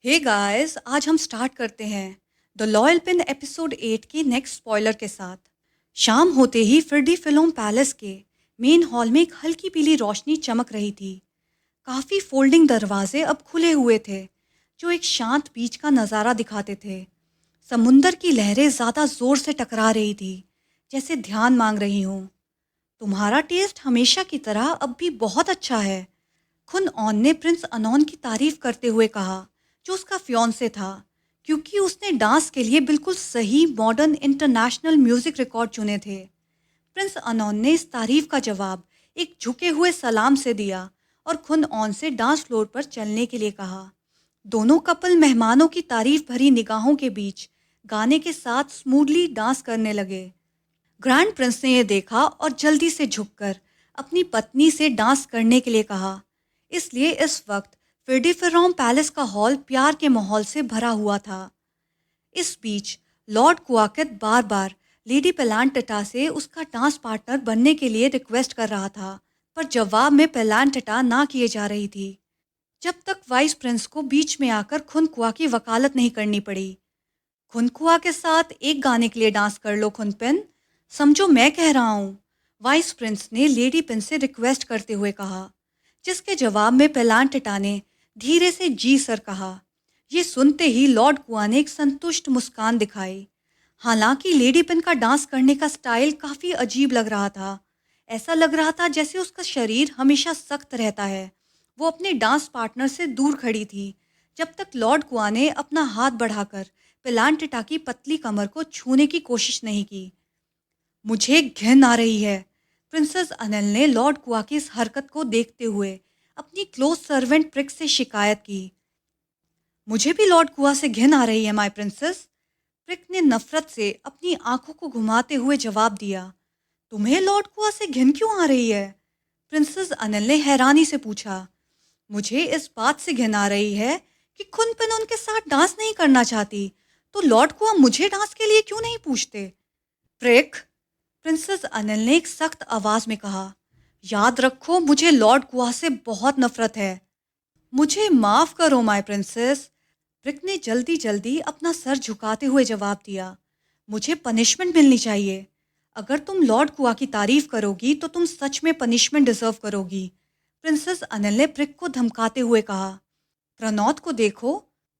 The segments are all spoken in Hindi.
हे गाइस, आज हम स्टार्ट करते हैं द लॉयल पिन एपिसोड 8 के नेक्स्ट स्पॉइलर के साथ। शाम होते ही फिरडी फिल्म पैलेस के मेन हॉल में एक हल्की पीली रोशनी चमक रही थी। काफी फोल्डिंग दरवाजे अब खुले हुए थे, जो एक शांत बीच का नज़ारा दिखाते थे। समुंदर की लहरें ज्यादा जोर से टकरा रही थी, जैसे ध्यान मांग रही हों। तुम्हारा टेस्ट हमेशा की तरह अब भी बहुत अच्छा है, खुन ऑन ने प्रिंस अनोन की तारीफ करते हुए कहा, जो उसका फियांसे था, क्योंकि उसने डांस के लिए बिल्कुल सही मॉडर्न इंटरनेशनल म्यूजिक रिकॉर्ड चुने थे। प्रिंस अनोन ने इस तारीफ का जवाब एक झुके हुए सलाम से दिया और खुन ऑन से डांस फ्लोर पर चलने के लिए कहा। दोनों कपल मेहमानों की तारीफ भरी निगाहों के बीच गाने के साथ स्मूथली डांस करने लगे। ग्रैंड प्रिंस ने यह देखा और जल्दी से झुककर अपनी पत्नी से डांस करने के लिए कहा। इसलिए इस वक्त फिरडीफेरौन पैलेस का हॉल प्यार के माहौल से भरा हुआ था। इस बीच लॉर्ड क्वाकेट बार बार लेडी पेलांटटा से उसका डांस पार्टनर बनने के लिए रिक्वेस्ट कर रहा था, पर जवाब में पेलांटटा ना किए जा रही थी, जब तक वाइस प्रिंस को बीच में आकर खुनकुआ की वकालत नहीं करनी पड़ी। खुनकुआ के साथ एक गाने के लिए डांस कर लो खुनपिन, समझो मैं कह रहा हूँ, वाइस प्रिंस ने लेडी पिन से रिक्वेस्ट करते हुए कहा, जिसके जवाब में पेलांटिटा ने धीरे से जी सर कहा। ये सुनते ही लॉर्ड कुआ ने एक संतुष्ट मुस्कान दिखाई। हालांकि लेडी पिन का डांस करने का स्टाइल काफी अजीब लग रहा था। ऐसा लग रहा था जैसे उसका शरीर हमेशा सख्त रहता है। वो अपने डांस पार्टनर से दूर खड़ी थी, जब तक लॉर्ड कुआ ने अपना हाथ बढ़ाकर पेलांटिटा की पतली कमर को छूने की कोशिश नहीं की। मुझे घिन आ रही है, प्रिंसेस अनल ने लॉर्ड कुआ की इस हरकत को देखते हुए अपनी क्लोज सर्वेंट प्रिक से शिकायत की। मुझे भी लॉर्ड कुआ से घिन आ रही है माय प्रिंसेस, प्रिक ने नफरत से अपनी आंखों को घुमाते हुए जवाब दिया। तुम्हें लॉर्ड कुआ से घिन क्यों आ रही है? प्रिंसेस अनल ने हैरानी से पूछा। मुझे इस बात से घिन आ रही है कि खुनपिन उनके साथ डांस नहीं करना चाहती, तो लॉर्ड कुआ मुझे डांस के लिए क्यों नहीं पूछते? प्रिक, प्रिंसेस अनिल ने एक सख्त आवाज में कहा, याद रखो मुझे लॉर्ड कुआ से बहुत नफरत है। मुझे माफ करो माय प्रिंसेस, प्रिक ने जल्दी जल्दी अपना सर झुकाते हुए जवाब दिया। मुझे पनिशमेंट मिलनी चाहिए। अगर तुम लॉर्ड कुआ की तारीफ करोगी तो तुम सच में पनिशमेंट डिजर्व करोगी, प्रिंसेस अनिल ने प्रिक को धमकाते हुए कहा। प्रणौत को देखो,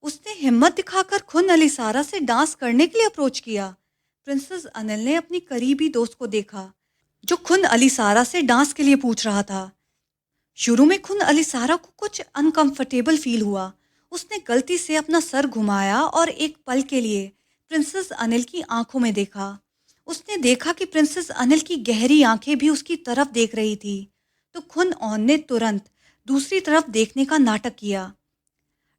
उसने हिम्मत दिखाकर खुन अलीसारा से डांस करने के लिए अप्रोच किया। प्रिंसेस अनिल ने अपनी करीबी दोस्त को देखा, जो खुन अलीसारा से डांस के लिए पूछ रहा था। शुरू में खुन अलीसारा को कुछ अनकंफर्टेबल फील हुआ। उसने गलती से अपना सर घुमाया और एक पल के लिए प्रिंसेस अनिल की आंखों में देखा। उसने देखा कि प्रिंसेस अनिल की गहरी आंखें भी उसकी तरफ देख रही थी, तो खुन ऑन ने तुरंत दूसरी तरफ देखने का नाटक किया।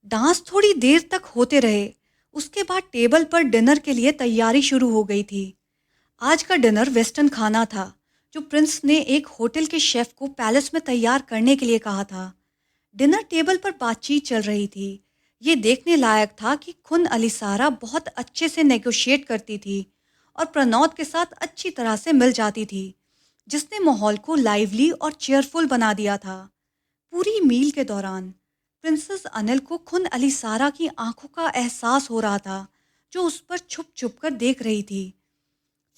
डांस थोड़ी देर तक होते रहे। उसके बाद टेबल पर डिनर के लिए तैयारी शुरू हो गई थी। आज का डिनर वेस्टर्न खाना था, जो प्रिंस ने एक होटल के शेफ को पैलेस में तैयार करने के लिए कहा था। डिनर टेबल पर बातचीत चल रही थी। ये देखने लायक था कि खुन अलीसारा बहुत अच्छे से नेगोशिएट करती थी और प्रणौत के साथ अच्छी तरह से मिल जाती थी, जिसने माहौल को लाइवली और चेयरफुल बना दिया था। पूरी मील के दौरान प्रिंसेस अनिल को खुन अलीसारा की आंखों का एहसास हो रहा था, जो उस पर छुप छुप कर देख रही थी।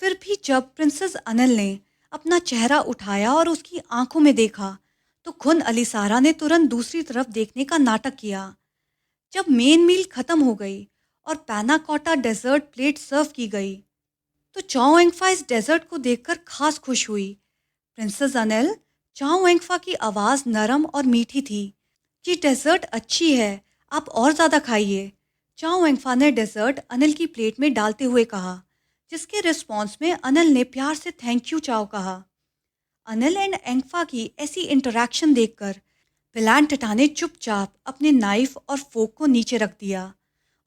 फिर भी जब प्रिंसेस अनिल ने अपना चेहरा उठाया और उसकी आंखों में देखा, तो खुन अलीसारा ने तुरंत दूसरी तरफ देखने का नाटक किया। जब मेन मील खत्म हो गई और पैना कोटा डेजर्ट प्लेट सर्व की गई, तो चाओ एंगफा इस डेजर्ट को देखकर खास खुश हुई। प्रिंसेस अनिल, चाओ एंगफा की आवाज़ नरम और मीठी थी। ये डेजर्ट अच्छी है, आप और ज़्यादा खाइए, चाओ एंगफा ने डेजर्ट अनिल की प्लेट में डालते हुए कहा, जिसके रिस्पॉन्स में अनिल ने प्यार से थैंक यू चाओ कहा। अनिल एंड एंगफा की ऐसी इंटरैक्शन देखकर पिलांटटा ने चुपचाप अपने नाइफ और फोक को नीचे रख दिया।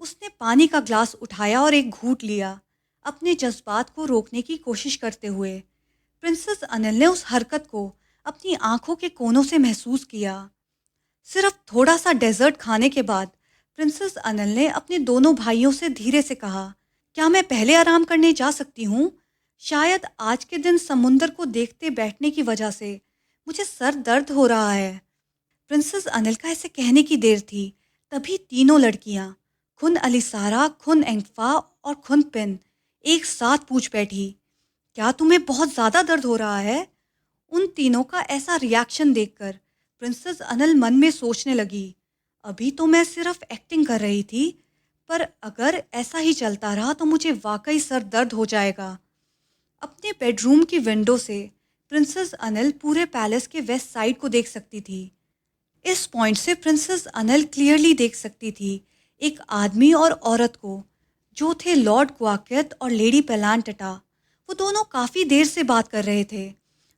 उसने पानी का ग्लास उठाया और एक घूंट लिया, अपने जज्बात को रोकने की कोशिश करते हुए। प्रिंसेस अनिल ने उस हरकत को अपनी आंखों के कोनों से महसूस किया। सिर्फ थोड़ा सा डेजर्ट खाने के बाद प्रिंसेस अनिल ने अपने दोनों भाइयों से धीरे से कहा, क्या मैं पहले आराम करने जा सकती हूँ? शायद आज के दिन समुंदर को देखते बैठने की वजह से मुझे सर दर्द हो रहा है। प्रिंसेस अनिल का ऐसे कहने की देर थी, तभी तीनों लड़कियां खुन अलिसारा, खुन एंगफा और खुन पिन एक साथ पूछ बैठी, क्या तुम्हें बहुत ज्यादा दर्द हो रहा है? उन तीनों का ऐसा रिएक्शन देखकर प्रिंसेस अनल मन में सोचने लगी, अभी तो मैं सिर्फ एक्टिंग कर रही थी, पर अगर ऐसा ही चलता रहा तो मुझे वाकई सर दर्द हो जाएगा। अपने बेडरूम की विंडो से प्रिंसेस अनल पूरे पैलेस के वेस्ट साइड को देख सकती थी। इस पॉइंट से प्रिंसेस अनल क्लियरली देख सकती थी एक आदमी और औरत को, जो थे लॉर्ड क्वाकेट और लेडी पेलांटटा। वो दोनों काफ़ी देर से बात कर रहे थे।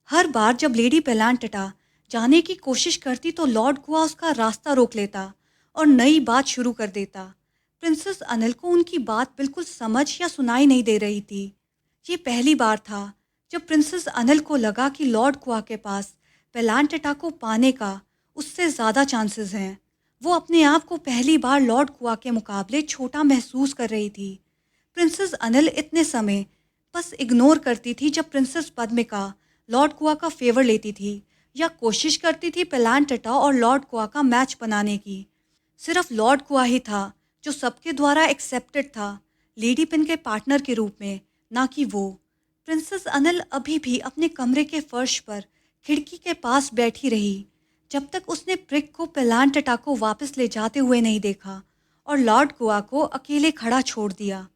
हर बार जब लेडी पेलांटटा जाने की कोशिश करती तो लॉर्ड क्वा उसका रास्ता रोक लेता और नई बात शुरू कर देता। प्रिंसेस अनल को उनकी बात बिल्कुल समझ या सुनाई नहीं दे रही थी। ये पहली बार था जब प्रिंसेस अनल को लगा कि लॉर्ड क्वा के पास पेलांटटा को पाने का उससे ज़्यादा चांसेस हैं। वो अपने आप को पहली बार लॉर्ड क्वा के मुकाबले छोटा महसूस कर रही थी। प्रिंसेस अनल इतने समय बस इग्नोर करती थी जब प्रिंसेस पद्मिका लॉर्ड क्वा का फेवर लेती थी या कोशिश करती थी पेलांटटा और लॉर्ड क्वा का मैच बनाने की। सिर्फ लॉर्ड क्वा ही था जो सबके द्वारा एक्सेप्टेड था लेडी पिन के पार्टनर के रूप में, ना कि वो। प्रिंसेस अनल अभी भी अपने कमरे के फर्श पर खिड़की के पास बैठी रही जब तक उसने प्रिक को पेलांटटा को वापस ले जाते हुए नहीं देखा और लॉर्ड क्वा को अकेले खड़ा छोड़ दिया।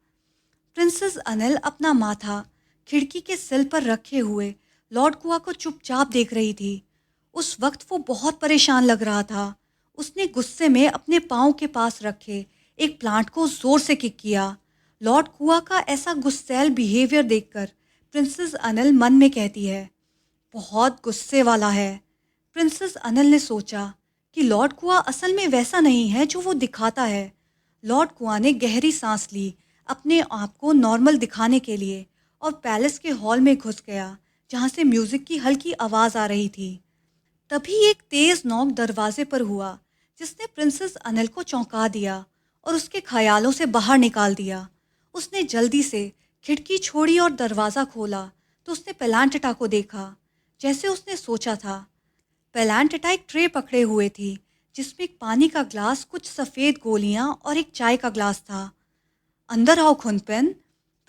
प्रिंसेस अनल अपना माथा खिड़की के सिल पर रखे हुए लॉर्ड क्वा को चुपचाप देख रही थी। उस वक्त वो बहुत परेशान लग रहा था। उसने गुस्से में अपने पाँव के पास रखे एक प्लांट को जोर से किक किया। लॉर्ड क्वा का ऐसा गुस्सैल बिहेवियर देखकर प्रिंसेस अनल मन में कहती है, बहुत गुस्से वाला है। प्रिंसेस अनल ने सोचा कि लॉर्ड क्वा असल में वैसा नहीं है जो वो दिखाता है। लॉर्ड क्वा ने गहरी सांस ली अपने आप को नॉर्मल दिखाने के लिए और पैलेस के हॉल में घुस गया जहाँ से म्यूजिक की हल्की आवाज़ आ रही थी। तभी एक तेज नॉक दरवाजे पर हुआ जिसने प्रिंसेस अनल को चौंका दिया और उसके ख्यालों से बाहर निकाल दिया। उसने जल्दी से खिड़की छोड़ी और दरवाज़ा खोला तो उसने पेलांटटा को देखा। जैसे उसने सोचा था, पेलांटटा एक ट्रे पकड़े हुए थी जिसमें एक पानी का ग्लास, कुछ सफ़ेद गोलियां और एक चाय का ग्लास था। अंदर आओ खुनपेन,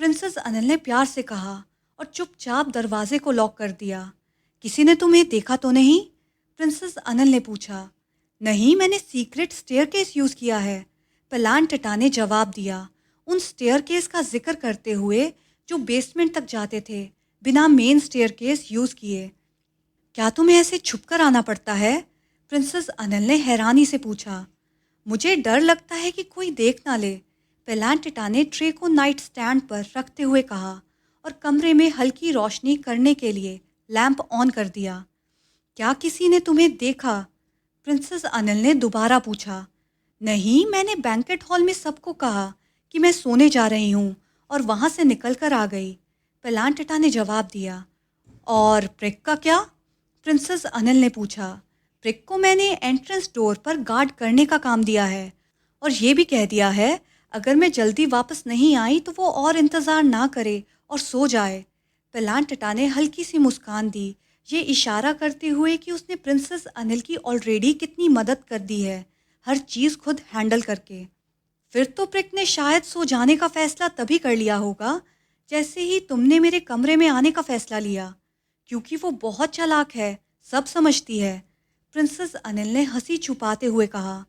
प्रिंसेस अनल ने प्यार से कहा और चुपचाप दरवाजे को लॉक कर दिया। किसी ने तुम्हें देखा तो नहीं? प्रिंसेस अनल ने पूछा। नहीं, मैंने सीक्रेट स्टेयरकेस यूज़ किया है, पेलांटटा ने जवाब दिया, उन स्टेयरकेस का जिक्र करते हुए जो बेसमेंट तक जाते थे बिना मेन स्टेयरकेस यूज़ किए। क्या तुम्हें ऐसे छुपकर आना पड़ता है? प्रिंसेस अनल ने हैरानी से पूछा। मुझे डर लगता है कि कोई देख ना ले, पेलांटटा ने ट्रे को नाइट स्टैंड पर रखते हुए कहा और कमरे में हल्की रोशनी करने के लिए लैंप ऑन कर दिया। क्या किसी ने तुम्हें देखा? प्रिंसेस अनल ने दोबारा पूछा। नहीं, मैंने बैंकेट हॉल में सबको कहा कि मैं सोने जा रही हूँ और वहाँ से निकल कर आ गई, पेलांटटा ने जवाब दिया। और प्रिक का क्या? प्रिंसेस अनल ने पूछा। प्रिक को मैंने एंट्रेंस डोर पर गार्ड करने का काम दिया है और ये भी कह दिया है अगर मैं जल्दी वापस नहीं आई तो वो और इंतज़ार ना करे और सो जाए। पेलांटटा ने हल्की सी मुस्कान दी, ये इशारा करते हुए कि उसने प्रिंसेस अनल की ऑलरेडी कितनी मदद कर दी है, हर चीज़ खुद हैंडल करके। फिर तो प्रिक ने शायद सो जाने का फ़ैसला तभी कर लिया होगा जैसे ही तुमने मेरे कमरे में आने का फ़ैसला लिया, क्योंकि वो बहुत चालाक है, सब समझती है। प्रिंसेस अनल ने हंसी छुपाते हुए कहा।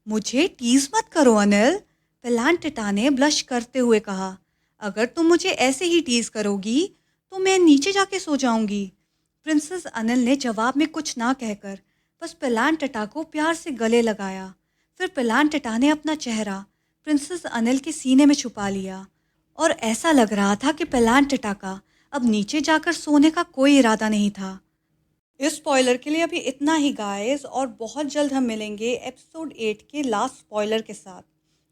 मुझे टीज़ मत करो अनल, पेलांटटा ने ब्लश करते हुए कहा। अगर तुम मुझे ऐसे ही टीज़ करोगी तो मैं नीचे जाके सो जाऊंगी। प्रिंसेस अनल ने जवाब में कुछ ना कहकर बस पेलांटटा को प्यार से गले लगाया। फिर पेलांटटा ने अपना चेहरा प्रिंसेस अनल के सीने में छुपा लिया और ऐसा लग रहा था कि पेलांटटा का अब नीचे जाकर सोने का कोई इरादा नहीं था। इस स्पॉइलर के लिए अभी इतना ही गाइस, और बहुत जल्द हम मिलेंगे एपिसोड 8 के लास्ट स्पॉइलर के साथ।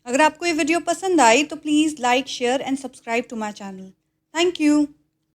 अगर आपको ये वीडियो पसंद आई तो please like, share and subscribe to my channel. Thank you.